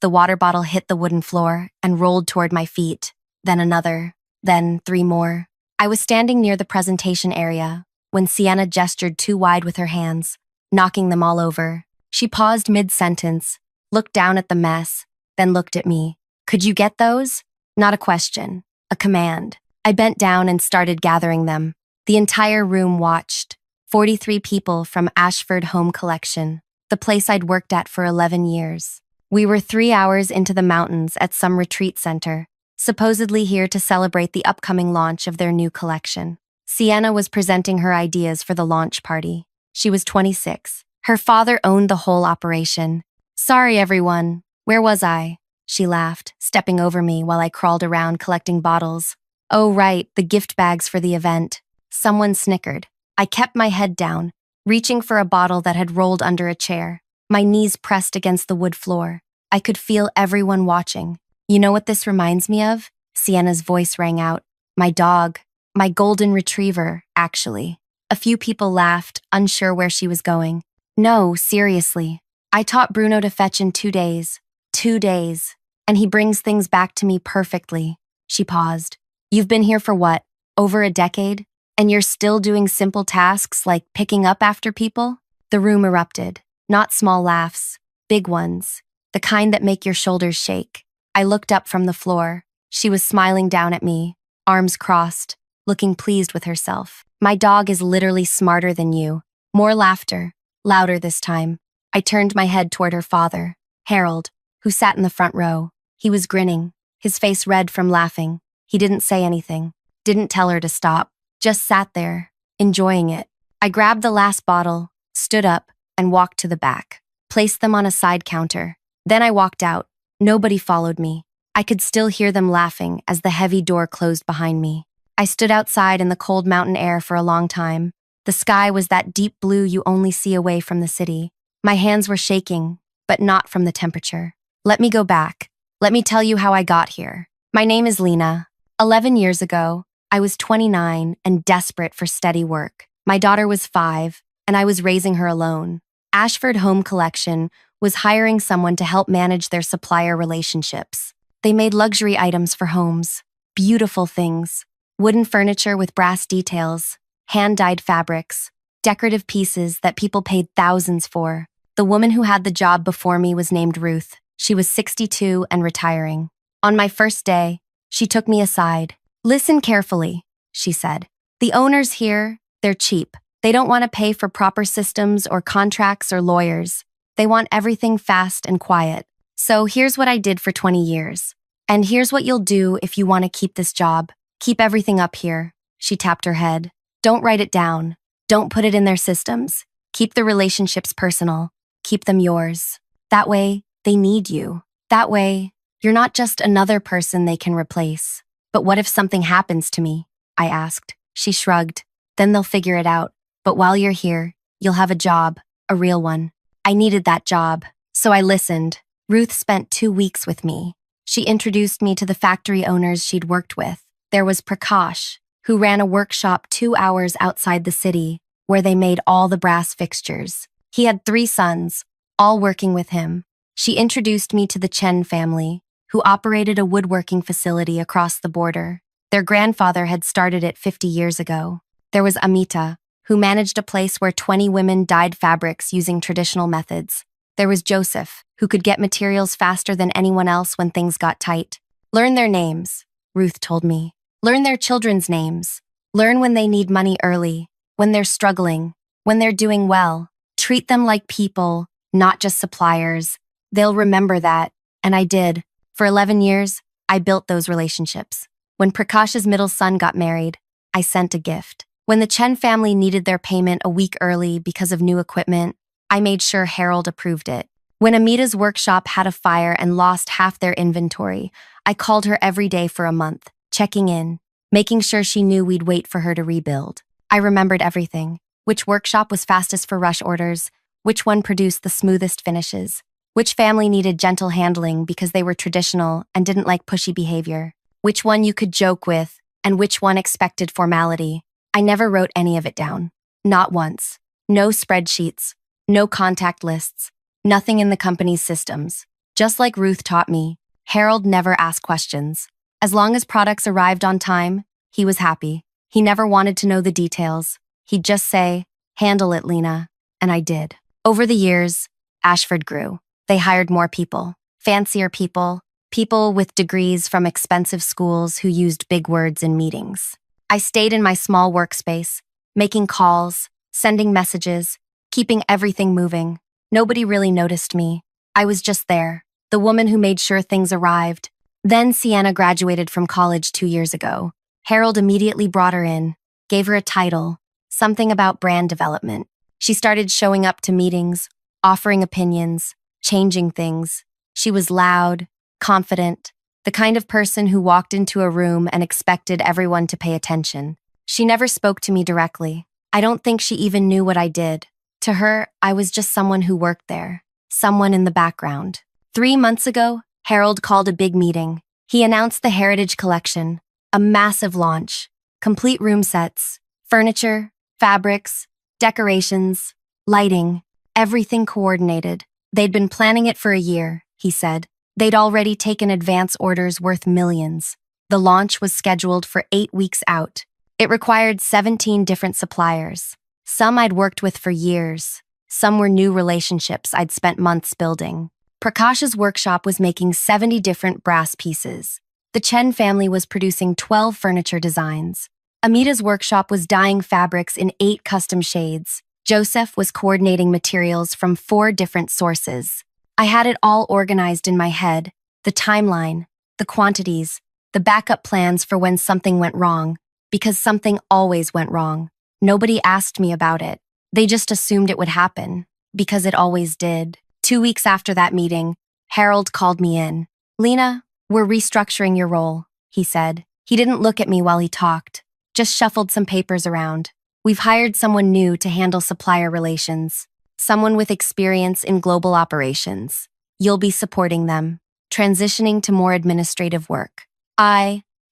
The water bottle hit the wooden floor and rolled toward my feet, then another, then 3 more. I was standing near the presentation area when Sienna gestured too wide with her hands, knocking them all over. She paused mid-sentence, looked down at the mess, then looked at me. "Could you get those?" Not a question, a command. I bent down and started gathering them. The entire room watched. 43 people from Ashford Home Collection, the place I'd worked at for 11 years. We were 3 hours into the mountains at some retreat center, supposedly here to celebrate the upcoming launch of their new collection. Sienna was presenting her ideas for the launch party. She was 26. Her father owned the whole operation. "Sorry, everyone. Where was I?" She laughed, stepping over me while I crawled around collecting bottles. "Oh, right, the gift bags for the event." Someone snickered. I kept my head down, reaching for a bottle that had rolled under a chair. My knees pressed against the wood floor. I could feel everyone watching. "You know what this reminds me of?" Sienna's voice rang out. "My dog. My golden retriever, actually." A few people laughed, unsure where she was going. "No, seriously. I taught Bruno to fetch in 2 days. 2 days. And he brings things back to me perfectly." She paused. "You've been here for what, over a decade? And you're still doing simple tasks like picking up after people?" The room erupted. Not small laughs, big ones, the kind that make your shoulders shake. I looked up from the floor. She was smiling down at me, arms crossed, looking pleased with herself. "My dog is literally smarter than you." More laughter, louder this time. I turned my head toward her father, Harold, who sat in the front row. He was grinning, his face red from laughing. He didn't say anything, didn't tell her to stop, just sat there, enjoying it. I grabbed the last bottle, stood up, and walked to the back, placed them on a side counter. Then I walked out. Nobody followed me. I could still hear them laughing as the heavy door closed behind me. I stood outside in the cold mountain air for a long time. The sky was that deep blue you only see away from the city. My hands were shaking, but not from the temperature. Let me go back. Let me tell you how I got here. My name is Lina. 11 years ago, I was 29 and desperate for steady work. My daughter was 5, and I was raising her alone. Ashford Home Collection was hiring someone to help manage their supplier relationships. They made luxury items for homes, beautiful things, wooden furniture with brass details, hand-dyed fabrics, decorative pieces that people paid thousands for. The woman who had the job before me was named Ruth. She was 62 and retiring. On my first day, she took me aside. "Listen carefully," she said. "The owners here, they're cheap. They don't want to pay for proper systems or contracts or lawyers. They want everything fast and quiet. So here's what I did for 20 years. And here's what you'll do if you want to keep this job. Keep everything up here." She tapped her head. "Don't write it down. Don't put it in their systems. Keep the relationships personal. Keep them yours. That way, they need you. That way, you're not just another person they can replace." "But what if something happens to me?" I asked. She shrugged. "Then they'll figure it out. But while you're here, you'll have a job, a real one." I needed that job, so I listened. Ruth spent 2 weeks with me. She introduced me to the factory owners she'd worked with. There was Prakash, who ran a workshop 2 hours outside the city, where they made all the brass fixtures. He had 3 sons, all working with him. She introduced me to the Chen family, who operated a woodworking facility across the border. Their grandfather had started it 50 years ago. There was Amita, who managed a place where 20 women dyed fabrics using traditional methods. There was Joseph, who could get materials faster than anyone else when things got tight. "Learn their names," Ruth told me. "Learn their children's names. Learn when they need money early, when they're struggling, when they're doing well. Treat them like people, not just suppliers. They'll remember that." And I did. For 11 years, I built those relationships. When Prakash's middle son got married, I sent a gift. When the Chen family needed their payment a week early because of new equipment, I made sure Harold approved it. When Amita's workshop had a fire and lost half their inventory, I called her every day for a month, checking in, making sure she knew we'd wait for her to rebuild. I remembered everything. Which workshop was fastest for rush orders, which one produced the smoothest finishes, which family needed gentle handling because they were traditional and didn't like pushy behavior, which one you could joke with, and which one expected formality. I never wrote any of it down. Not once. No spreadsheets. No contact lists. Nothing in the company's systems. Just like Ruth taught me, Harold never asked questions. As long as products arrived on time, he was happy. He never wanted to know the details. He'd just say, "Handle it, Lina." And I did. Over the years, Ashford grew. They hired more people, fancier people, people with degrees from expensive schools who used big words in meetings. I stayed in my small workspace, making calls, sending messages, keeping everything moving. Nobody really noticed me. I was just there, the woman who made sure things arrived. Then Sienna graduated from college 2 years ago. Harold immediately brought her in, gave her a title, something about brand development. She started showing up to meetings, offering opinions, changing things. She was loud, confident, the kind of person who walked into a room and expected everyone to pay attention. She never spoke to me directly. I don't think she even knew what I did. To her, I was just someone who worked there, someone in the background. 3 months ago, Harold called a big meeting. He announced the Heritage Collection, a massive launch, complete room sets, furniture, fabrics, decorations, lighting, everything coordinated. They'd been planning it for a year, he said. They'd already taken advance orders worth millions. The launch was scheduled for 8 weeks out. It required 17 different suppliers. Some I'd worked with for years. Some were new relationships I'd spent months building. Prakash's workshop was making 70 different brass pieces. The Chen family was producing 12 furniture designs. Amita's workshop was dyeing fabrics in 8 custom shades. Joseph was coordinating materials from 4 different sources. I had it all organized in my head, the timeline, the quantities, the backup plans for when something went wrong, because something always went wrong. Nobody asked me about it. They just assumed it would happen, because it always did. 2 weeks after that meeting, Harold called me in. "Lina, we're restructuring your role," he said. He didn't look at me while he talked, just shuffled some papers around. "We've hired someone new to handle supplier relations, someone with experience in global operations. You'll be supporting them, transitioning to more administrative work."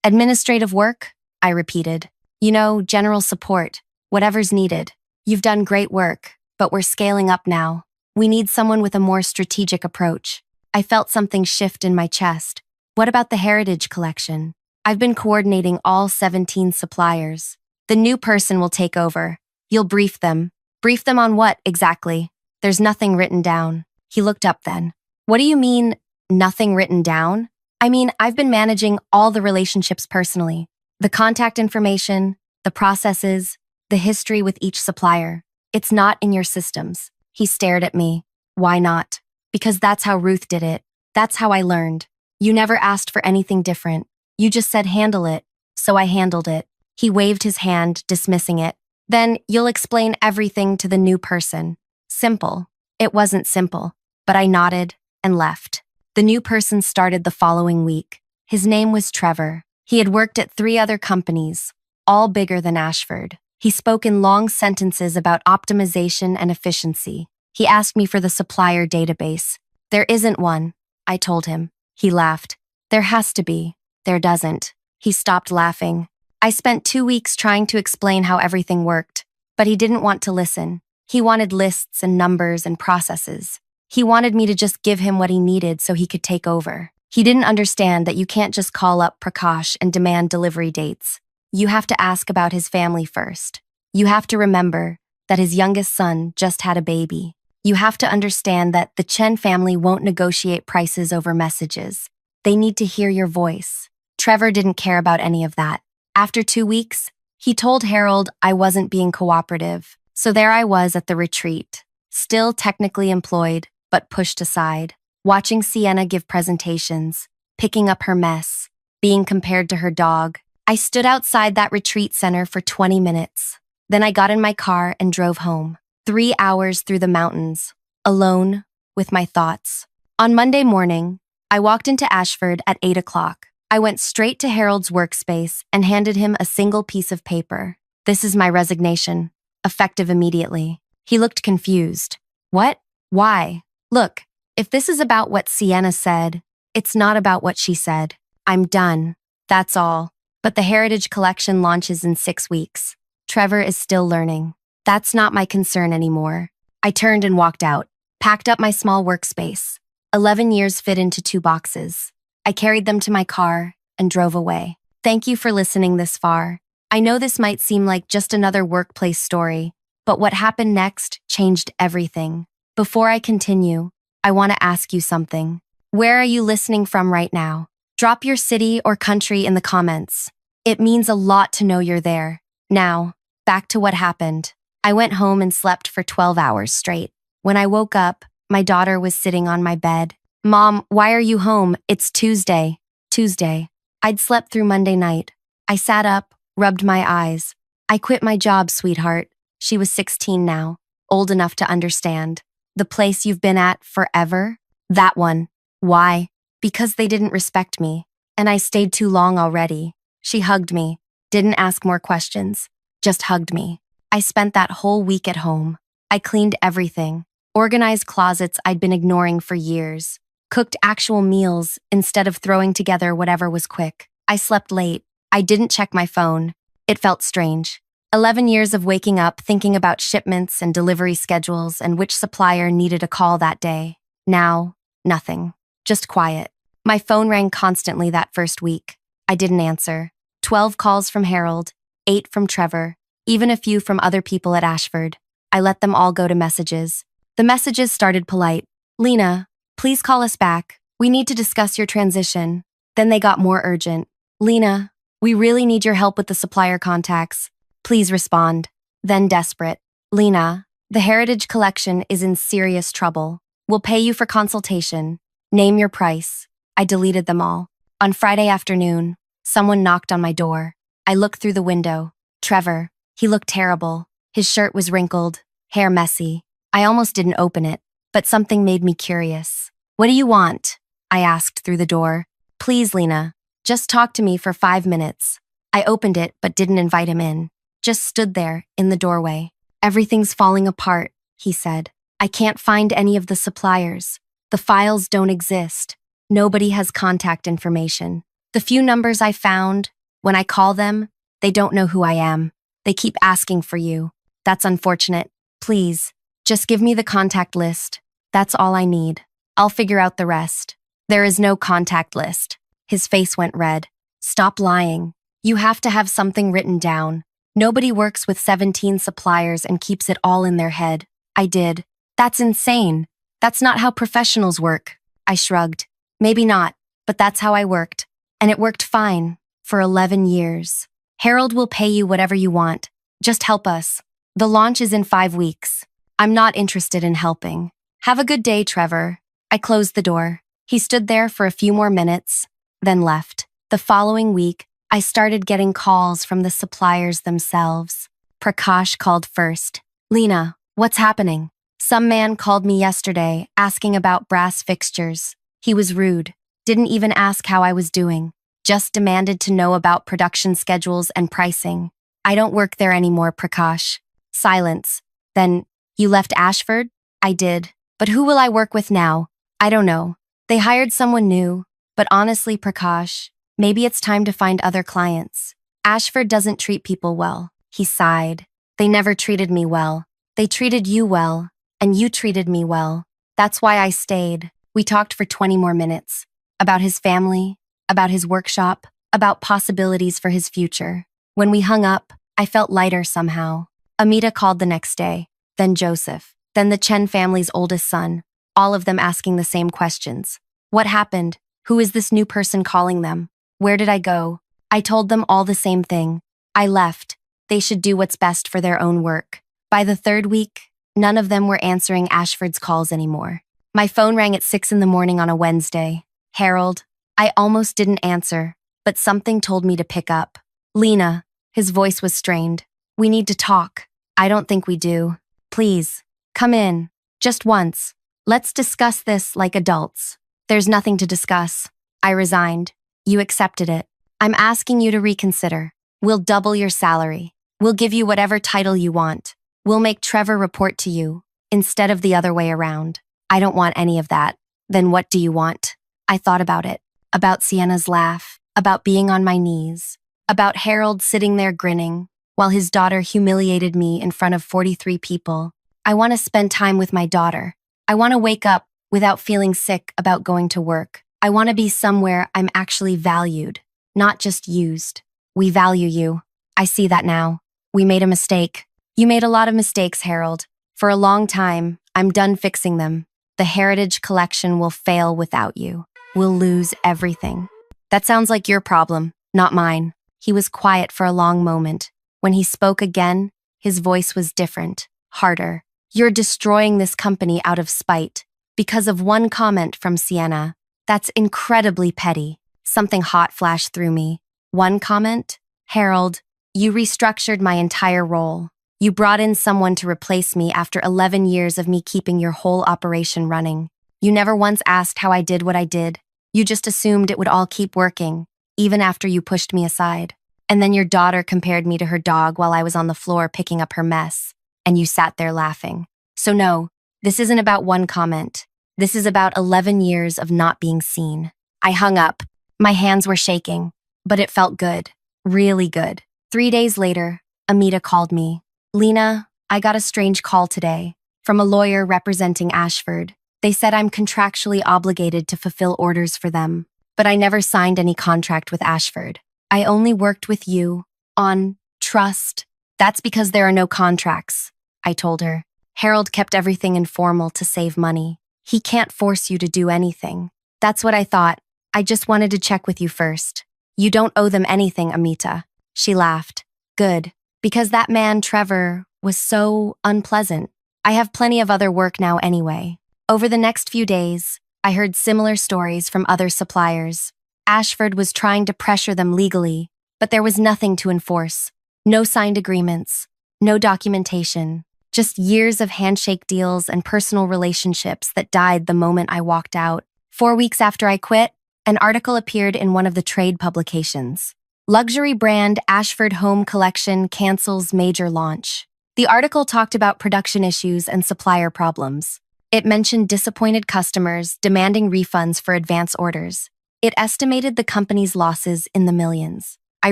Administrative work? I repeated. "You know, general support, whatever's needed. You've done great work, but we're scaling up now. We need someone with a more strategic approach." I felt something shift in my chest. "What about the Heritage Collection? I've been coordinating all 17 suppliers. The new person will take over. You'll brief them. Brief them on what, exactly? There's nothing written down." He looked up then. "What do you mean, nothing written down?" "I mean, I've been managing all the relationships personally. The contact information, the processes, the history with each supplier. It's not in your systems." He stared at me. "Why not?" "Because that's how Ruth did it. That's how I learned. You never asked for anything different. You just said handle it, so I handled it." He waved his hand, dismissing it. "Then you'll explain everything to the new person." Simple. It wasn't simple, but I nodded and left. The new person started the following week. His name was Trevor. He had worked at 3 other companies, all bigger than Ashford. He spoke in long sentences about optimization and efficiency. He asked me for the supplier database. "There isn't one," I told him. He laughed. "There has to be." "There doesn't." He stopped laughing. I spent 2 weeks trying to explain how everything worked, but he didn't want to listen. He wanted lists and numbers and processes. He wanted me to just give him what he needed so he could take over. He didn't understand that you can't just call up Prakash and demand delivery dates. You have to ask about his family first. You have to remember that his youngest son just had a baby. You have to understand that the Chen family won't negotiate prices over messages. They need to hear your voice. Trevor didn't care about any of that. After 2 weeks, he told Harold I wasn't being cooperative. So there I was at the retreat, still technically employed, but pushed aside, watching Sienna give presentations, picking up her mess, being compared to her dog. I stood outside that retreat center for 20 minutes. Then I got in my car and drove home. 3 hours through the mountains, alone, with my thoughts. On Monday morning, I walked into Ashford at 8 o'clock. I went straight to Harold's workspace and handed him a single piece of paper. "This is my resignation, effective immediately." He looked confused. "What? Why?" "Look, if this is about what Sienna said, it's not about what she said. I'm done. That's all. But the Heritage Collection launches in 6 weeks. Trevor is still learning. That's not my concern anymore." I turned and walked out, packed up my small workspace. 11 years fit into 2 boxes. I carried them to my car and drove away. Thank you for listening this far. I know this might seem like just another workplace story, but what happened next changed everything. Before I continue, I want to ask you something. Where are you listening from right now? Drop your city or country in the comments. It means a lot to know you're there. Now, back to what happened. I went home and slept for 12 hours straight. When I woke up, my daughter was sitting on my bed. Mom, why are you home? It's Tuesday. Tuesday. I'd slept through Monday night. I sat up, rubbed my eyes. I quit my job, sweetheart. She was 16 now, old enough to understand. The place you've been at forever? That one. Why? Because they didn't respect me, and I stayed too long already. She hugged me, didn't ask more questions, just hugged me. I spent that whole week at home. I cleaned everything, organized closets I'd been ignoring for years, cooked actual meals instead of throwing together whatever was quick. I slept late. I didn't check my phone. It felt strange. 11 years of waking up thinking about shipments and delivery schedules and which supplier needed a call that day. Now, nothing. Just quiet. My phone rang constantly that first week. I didn't answer. 12 calls from Harold, 8 from Trevor, even a few from other people at Ashford. I let them all go to messages. The messages started polite. Lina, please call us back. We need to discuss your transition. Then they got more urgent. Lina, we really need your help with the supplier contacts. Please respond. Then desperate. Lina, the Heritage Collection is in serious trouble. We'll pay you for consultation. Name your price. I deleted them all. On Friday afternoon, someone knocked on my door. I looked through the window. Trevor. He looked terrible. His shirt was wrinkled, hair messy. I almost didn't open it, but something made me curious. What do you want? I asked through the door. Please, Lina, just talk to me for 5 minutes. I opened it but didn't invite him in. Just stood there in the doorway. Everything's falling apart, he said. I can't find any of the suppliers. The files don't exist. Nobody has contact information. The few numbers I found, when I call them, they don't know who I am. They keep asking for you. That's unfortunate. Please, just give me the contact list. That's all I need. I'll figure out the rest. There is no contact list. His face went red. Stop lying. You have to have something written down. Nobody works with 17 suppliers and keeps it all in their head. I did. That's insane. That's not how professionals work. I shrugged. Maybe not, but that's how I worked. And it worked fine. For 11 years. Harold will pay you whatever you want. Just help us. The launch is in 5 weeks. I'm not interested in helping. Have a good day, Trevor. I closed the door. He stood there for a few more minutes, then left. The following week, I started getting calls from the suppliers themselves. Prakash called first. Lina, what's happening? Some man called me yesterday asking about brass fixtures. He was rude. Didn't even ask how I was doing. Just demanded to know about production schedules and pricing. I don't work there anymore, Prakash. Silence. Then, you left Ashford? I did. But who will I work with now? I don't know. They hired someone new. But honestly, Prakash, maybe it's time to find other clients. Ashford doesn't treat people well. He sighed. They never treated me well. They treated you well. And you treated me well. That's why I stayed. We talked for 20 more minutes. About his family, about his workshop, about possibilities for his future. When we hung up, I felt lighter somehow. Amita called the next day, then Joseph, then the Chen family's oldest son, all of them asking the same questions. What happened? Who is this new person calling them? Where did I go? I told them all the same thing. I left. They should do what's best for their own work. By the 3rd week, none of them were answering Ashford's calls anymore. My phone rang at 6 in the morning on a Wednesday. Harold. I almost didn't answer, but something told me to pick up. Lina. His voice was strained. We need to talk. I don't think we do. Please, come in. Just once. Let's discuss this like adults. There's nothing to discuss. I resigned. You accepted it. I'm asking you to reconsider. We'll double your salary. We'll give you whatever title you want. We'll make Trevor report to you, instead of the other way around. I don't want any of that. Then what do you want? I thought about it. About Sienna's laugh. About being on my knees. About Harold sitting there grinning, while his daughter humiliated me in front of 43 people. I want to spend time with my daughter. I want to wake up without feeling sick about going to work. I want to be somewhere I'm actually valued, not just used. We value you. I see that now. We made a mistake. You made a lot of mistakes, Harold. For a long time, I'm done fixing them. The Heritage Collection will fail without you. We'll lose everything. That sounds like your problem, not mine. He was quiet for a long moment. When he spoke again, his voice was different, harder. You're destroying this company out of spite. Because of one comment from Sienna. That's incredibly petty. Something hot flashed through me. One comment? Harold, you restructured my entire role. You brought in someone to replace me after 11 years of me keeping your whole operation running. You never once asked how I did what I did. You just assumed it would all keep working, even after you pushed me aside. And then your daughter compared me to her dog while I was on the floor picking up her mess, and you sat there laughing. So no, this isn't about one comment. This is about 11 years of not being seen. I hung up. My hands were shaking, but it felt good. Really good. 3 days later, Amita called me. Lina, I got a strange call today from a lawyer representing Ashford. They said I'm contractually obligated to fulfill orders for them, but I never signed any contract with Ashford. I only worked with you on trust. That's because there are no contracts, I told her. Harold kept everything informal to save money. He can't force you to do anything. That's what I thought. I just wanted to check with you first. You don't owe them anything, Amita. She laughed. Good. Because that man, Trevor, was so unpleasant. I have plenty of other work now anyway. Over the next few days, I heard similar stories from other suppliers. Ashford was trying to pressure them legally, but there was nothing to enforce. No signed agreements, no documentation, just years of handshake deals and personal relationships that died the moment I walked out. 4 weeks after I quit, an article appeared in one of the trade publications. Luxury brand Ashford Home Collection cancels major launch. The article talked about production issues and supplier problems. It mentioned disappointed customers demanding refunds for advance orders. It estimated the company's losses in the millions. I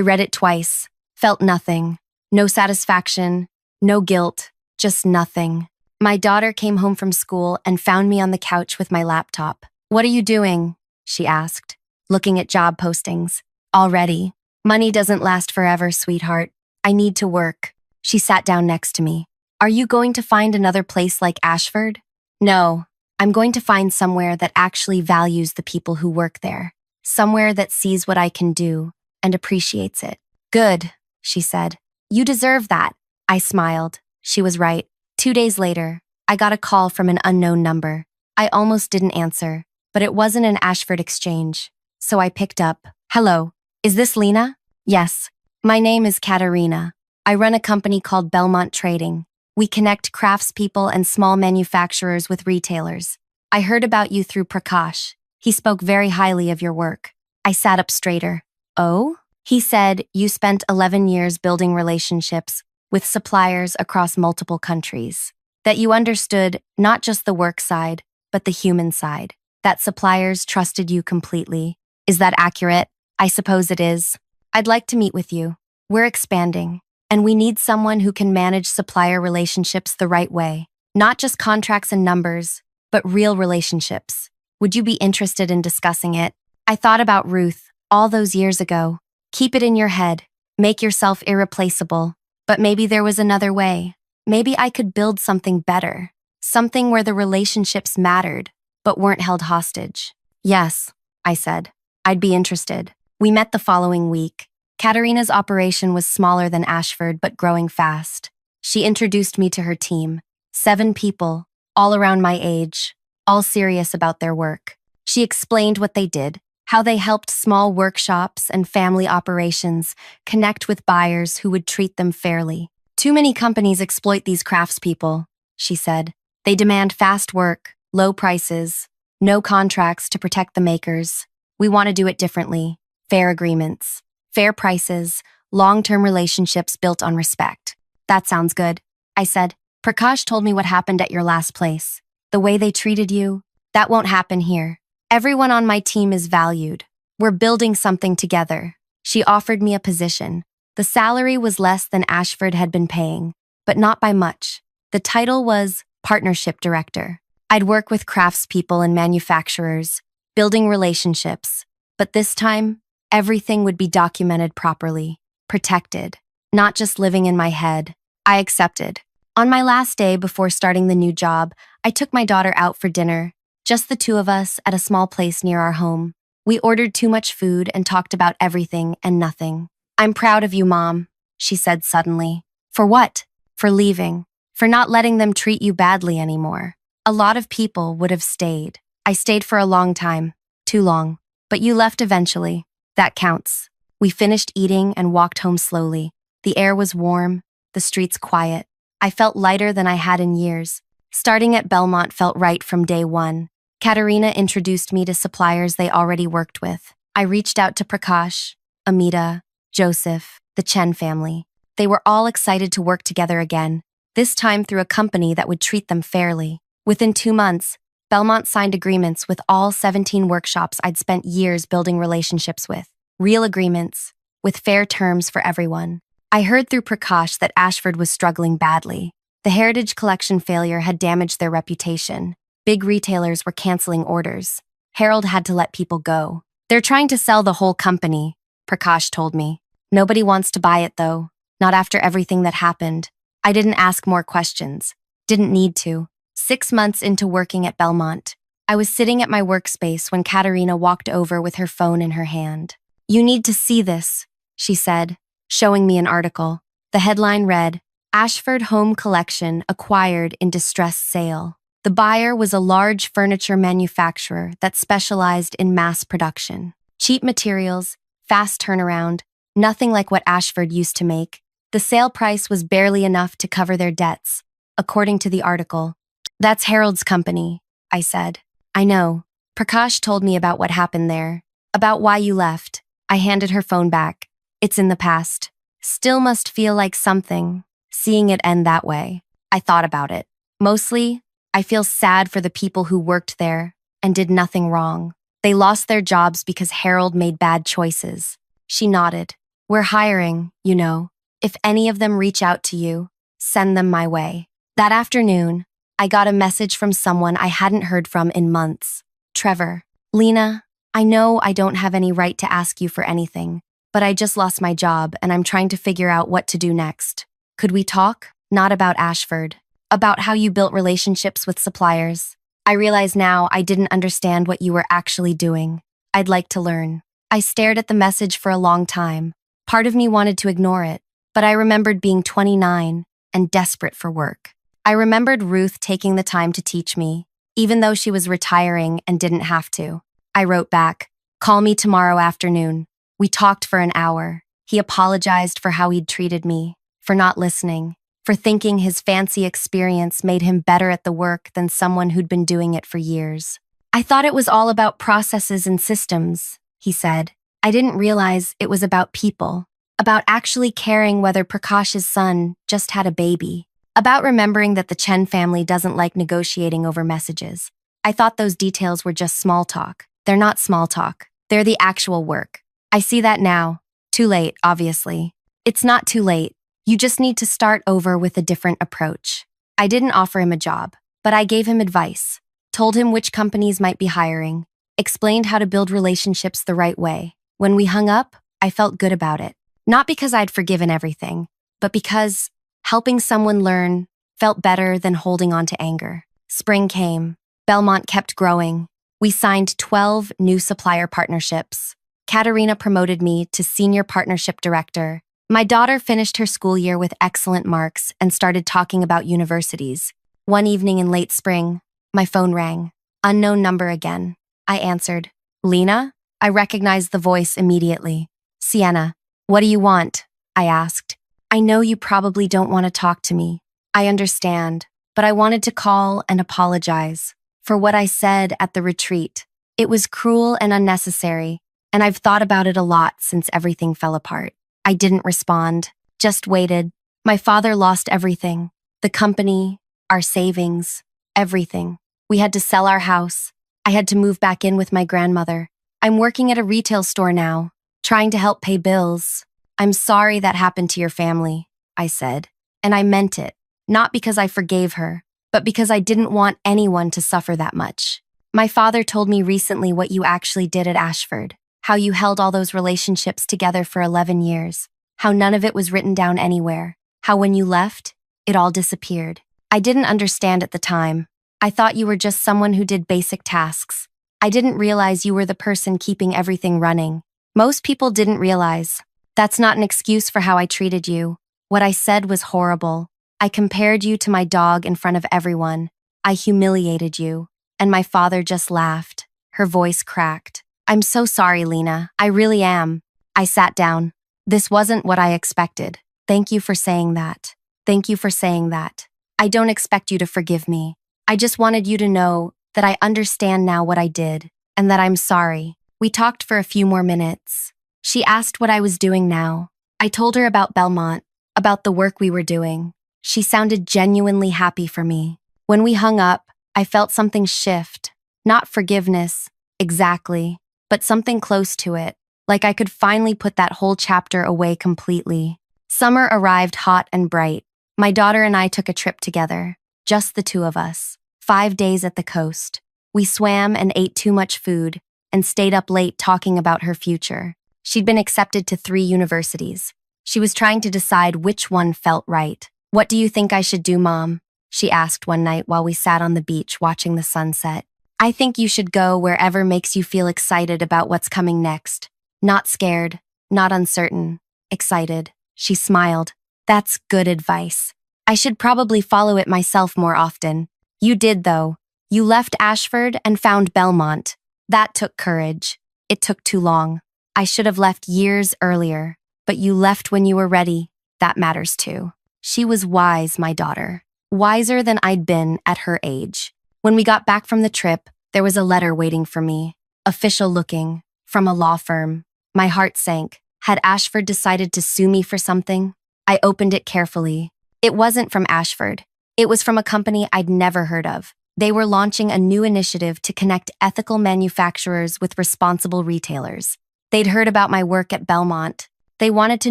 read it twice, felt nothing. No satisfaction, no guilt, just nothing. My daughter came home from school and found me on the couch with my laptop. What are you doing? She asked, looking at job postings. Already. Money doesn't last forever, sweetheart. I need to work. She sat down next to me. Are you going to find another place like Ashford? No, I'm going to find somewhere that actually values the people who work there. Somewhere that sees what I can do and appreciates it. Good, she said. You deserve that. I smiled. She was right. 2 days later, I got a call from an unknown number. I almost didn't answer, but it wasn't an Ashford exchange. So I picked up. Hello. Is this Lina? Yes. My name is Katerina. I run a company called Belmont Trading. We connect craftspeople and small manufacturers with retailers. I heard about you through Prakash. He spoke very highly of your work. I sat up straighter. Oh? He said you spent 11 years building relationships with suppliers across multiple countries. That you understood not just the work side, but the human side. That suppliers trusted you completely. Is that accurate? I suppose it is. I'd like to meet with you. We're expanding, and we need someone who can manage supplier relationships the right way. Not just contracts and numbers, but real relationships. Would you be interested in discussing it? I thought about Ruth all those years ago. Keep it in your head. Make yourself irreplaceable. But maybe there was another way. Maybe I could build something better. Something where the relationships mattered, but weren't held hostage. Yes, I said. I'd be interested. We met the following week. Katerina's operation was smaller than Ashford, but growing fast. She introduced me to her team. 7 people, all around my age, all serious about their work. She explained what they did, how they helped small workshops and family operations connect with buyers who would treat them fairly. Too many companies exploit these craftspeople, she said. They demand fast work, low prices, no contracts to protect the makers. We want to do it differently. Fair agreements, fair prices, long-term relationships built on respect. That sounds good, I said. Prakash told me what happened at your last place. The way they treated you, that won't happen here. Everyone on my team is valued. We're building something together. She offered me a position. The salary was less than Ashford had been paying, but not by much. The title was Partnership Director. I'd work with craftspeople and manufacturers, building relationships. But this time, everything would be documented properly, protected, not just living in my head. I accepted. On my last day before starting the new job, I took my daughter out for dinner, just the two of us at a small place near our home. We ordered too much food and talked about everything and nothing. "I'm proud of you, Mom," she said suddenly. "For what?" "For leaving. For not letting them treat you badly anymore. A lot of people would have stayed. I stayed for a long time. Too long. But you left eventually. That counts." We finished eating and walked home slowly. The air was warm, the streets quiet. I felt lighter than I had in years. Starting at Belmont felt right from day one. Katerina introduced me to suppliers they already worked with. I reached out to Prakash, Amita, Joseph, the Chen family. They were all excited to work together again, this time through a company that would treat them fairly. Within 2 months, Belmont signed agreements with all 17 workshops I'd spent years building relationships with. Real agreements, with fair terms for everyone. I heard through Prakash that Ashford was struggling badly. The Heritage Collection failure had damaged their reputation. Big retailers were canceling orders. Harold had to let people go. "They're trying to sell the whole company," Prakash told me. "Nobody wants to buy it, though. Not after everything that happened." I didn't ask more questions. Didn't need to. 6 months into working at Belmont, I was sitting at my workspace when Katerina walked over with her phone in her hand. "You need to see this," she said, showing me an article. The headline read, "Ashford Home Collection Acquired in Distress Sale." The buyer was a large furniture manufacturer that specialized in mass production. Cheap materials, fast turnaround, nothing like what Ashford used to make. The sale price was barely enough to cover their debts, according to the article. "That's Harold's company," I said. "I know. Prakash told me about what happened there, about why you left." I handed her phone back. "It's in the past. Still must feel like something, seeing it end that way." I thought about it. Mostly, I feel sad for the people who worked there and did nothing wrong. They lost their jobs because Harold made bad choices. She nodded. "We're hiring, you know. If any of them reach out to you, send them my way." That afternoon, I got a message from someone I hadn't heard from in months. "Trevor, Lina, I know I don't have any right to ask you for anything, but I just lost my job and I'm trying to figure out what to do next. Could we talk? Not about Ashford. About how you built relationships with suppliers. I realize now I didn't understand what you were actually doing. I'd like to learn." I stared at the message for a long time. Part of me wanted to ignore it, but I remembered being 29 and desperate for work. I remembered Ruth taking the time to teach me, even though she was retiring and didn't have to. I wrote back, "Call me tomorrow afternoon." We talked for an hour. He apologized for how he'd treated me, for not listening, for thinking his fancy experience made him better at the work than someone who'd been doing it for years. "I thought it was all about processes and systems," he said. "I didn't realize it was about people, about actually caring whether Prakash's son just had a baby, about remembering that the Chen family doesn't like negotiating over messages. I thought those details were just small talk. They're not small talk. They're the actual work. I see that now. Too late, obviously. It's not too late. You just need to start over with a different approach." I didn't offer him a job, but I gave him advice, told him which companies might be hiring, explained how to build relationships the right way. When we hung up, I felt good about it. Not because I'd forgiven everything, but because helping someone learn felt better than holding on to anger. Spring came. Belmont kept growing. We signed 12 new supplier partnerships. Katerina promoted me to Senior Partnership Director. My daughter finished her school year with excellent marks and started talking about universities. One evening in late spring, my phone rang. Unknown number again. I answered. "Lina?" I recognized the voice immediately. "Sienna, what do you want?" I asked. "I know you probably don't want to talk to me. I understand, but I wanted to call and apologize for what I said at the retreat. It was cruel and unnecessary, and I've thought about it a lot since everything fell apart." I didn't respond, just waited. My father lost everything. The company, our savings, everything. We had to sell our house. I had to move back in with my grandmother. I'm working at a retail store now, trying to help pay bills. "I'm sorry that happened to your family," I said. And I meant it, not because I forgave her, but because I didn't want anyone to suffer that much. My father told me recently what you actually did at Ashford, how you held all those relationships together for 11 years, how none of it was written down anywhere, how when you left, it all disappeared. I didn't understand at the time. I thought you were just someone who did basic tasks. I didn't realize you were the person keeping everything running. Most people didn't realize. That's not an excuse for how I treated you. What I said was horrible. I compared you to my dog in front of everyone. I humiliated you. And my father just laughed. Her voice cracked. I'm so sorry, Lina. I really am. I sat down. This wasn't what I expected. Thank you for saying that. Thank you for saying that. I don't expect you to forgive me. I just wanted you to know that I understand now what I did, and that I'm sorry. We talked for a few more minutes. She asked what I was doing now. I told her about Belmont, about the work we were doing. She sounded genuinely happy for me. When we hung up, I felt something shift. Not forgiveness, exactly, but something close to it, like I could finally put that whole chapter away completely. Summer arrived hot and bright. My daughter and I took a trip together, just the two of us. 5 days at the coast. We swam and ate too much food and stayed up late talking about her future. She'd been accepted to 3 universities. She was trying to decide which one felt right. What do you think I should do, Mom? She asked one night while we sat on the beach watching the sunset. I think you should go wherever makes you feel excited about what's coming next. Not scared, not uncertain, excited. She smiled. That's good advice. I should probably follow it myself more often. You did, though. You left Ashford and found Belmont. That took courage. It took too long. I should have left years earlier, but you left when you were ready. That matters too. She was wise, my daughter. Wiser than I'd been at her age. When we got back from the trip, there was a letter waiting for me. Official looking, from a law firm. My heart sank. Had Ashford decided to sue me for something? I opened it carefully. It wasn't from Ashford. It was from a company I'd never heard of. They were launching a new initiative to connect ethical manufacturers with responsible retailers. They'd heard about my work at Belmont. They wanted to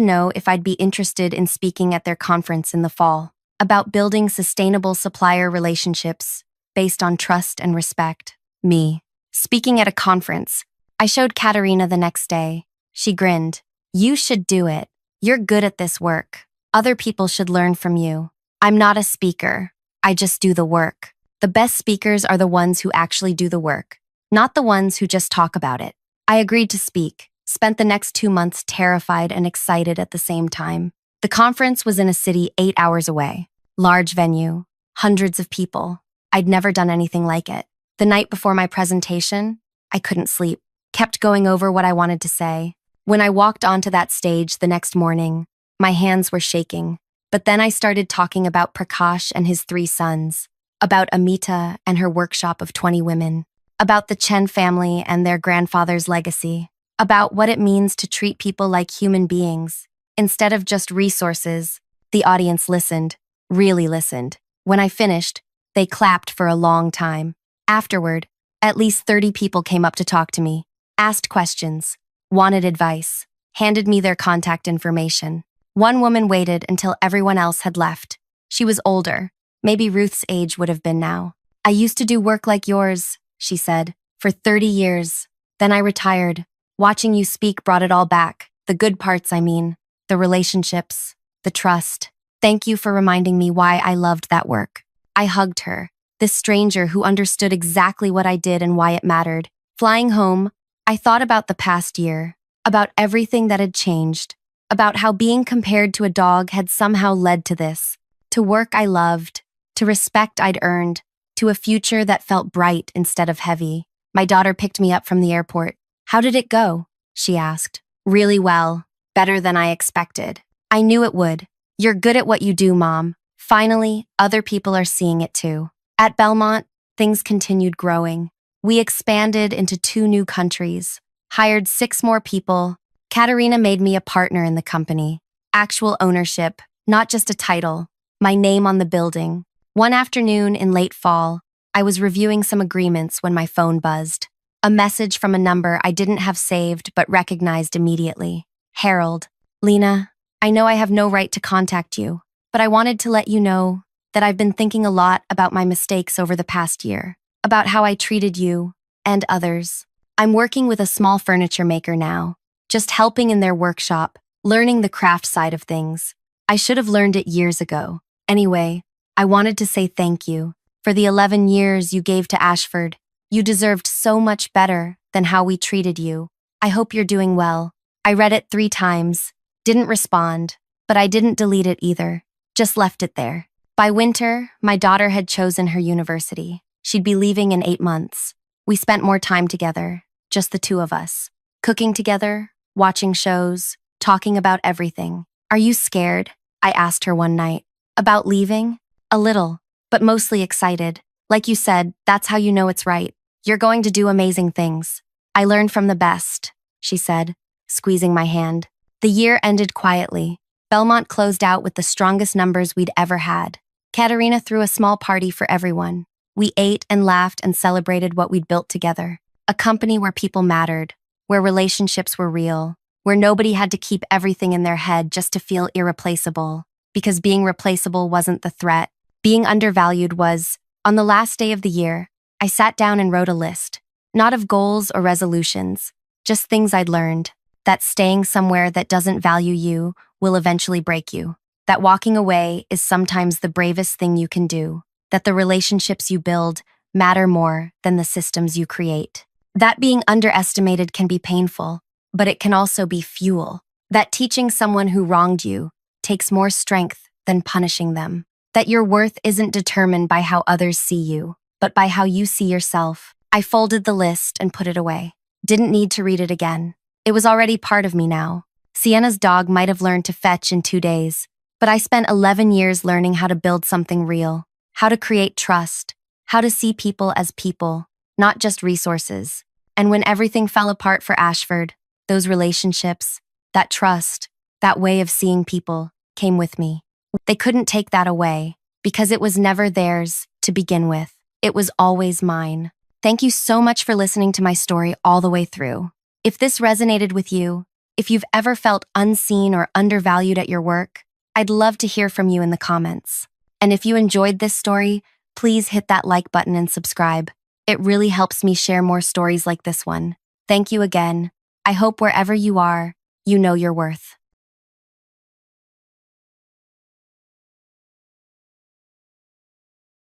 know if I'd be interested in speaking at their conference in the fall, about building sustainable supplier relationships based on trust and respect. Me. Speaking at a conference. I showed Katerina the next day. She grinned. You should do it. You're good at this work. Other people should learn from you. I'm not a speaker. I just do the work. The best speakers are the ones who actually do the work, not the ones who just talk about it. I agreed to speak, spent the next 2 months terrified and excited at the same time. The conference was in a city 8 hours away. Large venue, hundreds of people. I'd never done anything like it. The night before my presentation, I couldn't sleep, kept going over what I wanted to say. When I walked onto that stage the next morning, my hands were shaking. But then I started talking about Prakash and his 3 sons, about Amita and her workshop of 20 women, about the Chen family and their grandfather's legacy, about what it means to treat people like human beings, instead of just resources. The audience listened, really listened. When I finished, they clapped for a long time. Afterward, at least 30 people came up to talk to me, asked questions, wanted advice, handed me their contact information. One woman waited until everyone else had left. She was older. Maybe Ruth's age would have been now. I used to do work like yours, she said, for 30 years. Then I retired. Watching you speak brought it all back. The good parts, I mean. The relationships. The trust. Thank you for reminding me why I loved that work. I hugged her. This stranger who understood exactly what I did and why it mattered. Flying home, I thought about the past year. About everything that had changed. About how being compared to a dog had somehow led to this, to work I loved, to respect I'd earned, to a future that felt bright instead of heavy. My daughter picked me up from the airport. How did it go? She asked. Really well, better than I expected. I knew it would. You're good at what you do, Mom. Finally, other people are seeing it too. At Belmont, things continued growing. We expanded into 2 new countries, hired 6 more people. Katerina made me a partner in the company. Actual ownership, not just a title. My name on the building. One afternoon in late fall, I was reviewing some agreements when my phone buzzed. A message from a number I didn't have saved but recognized immediately. Harold. Lina, I know I have no right to contact you, but I wanted to let you know that I've been thinking a lot about my mistakes over the past year, about how I treated you and others. I'm working with a small furniture maker now, just helping in their workshop, learning the craft side of things. I should have learned it years ago. Anyway, I wanted to say thank you for the 11 years you gave to Ashford. You deserved so much better than how we treated you. I hope you're doing well. I read it 3 times, didn't respond, but I didn't delete it either, just left it there. By winter, my daughter had chosen her university. She'd be leaving in 8 months. We spent more time together, just the 2 of us, cooking together, watching shows, talking about everything. Are you scared? I asked her one night. About leaving? A little, but mostly excited. Like you said, that's how you know it's right. You're going to do amazing things. I learned from the best, she said, squeezing my hand. The year ended quietly. Belmont closed out with the strongest numbers we'd ever had. Katerina threw a small party for everyone. We ate and laughed and celebrated what we'd built together. A company where people mattered, where relationships were real, where nobody had to keep everything in their head just to feel irreplaceable. Because being replaceable wasn't the threat. Being undervalued was. On the last day of the year, I sat down and wrote a list. Not of goals or resolutions, just things I'd learned. That staying somewhere that doesn't value you will eventually break you. That walking away is sometimes the bravest thing you can do. That the relationships you build matter more than the systems you create. That being underestimated can be painful, but it can also be fuel. That teaching someone who wronged you takes more strength than punishing them. That your worth isn't determined by how others see you, but by how you see yourself. I folded the list and put it away. Didn't need to read it again. It was already part of me now. Sienna's dog might have learned to fetch in 2 days, but I spent 11 years learning how to build something real, how to create trust, how to see people as people, not just resources. And when everything fell apart for Ashford, those relationships, that trust, that way of seeing people came with me. They couldn't take that away because it was never theirs to begin with. It was always mine. Thank you so much for listening to my story all the way through. If this resonated with you, if you've ever felt unseen or undervalued at your work, I'd love to hear from you in the comments. And if you enjoyed this story, please hit that like button and subscribe. It really helps me share more stories like this one. Thank you again. I hope wherever you are, you know your worth.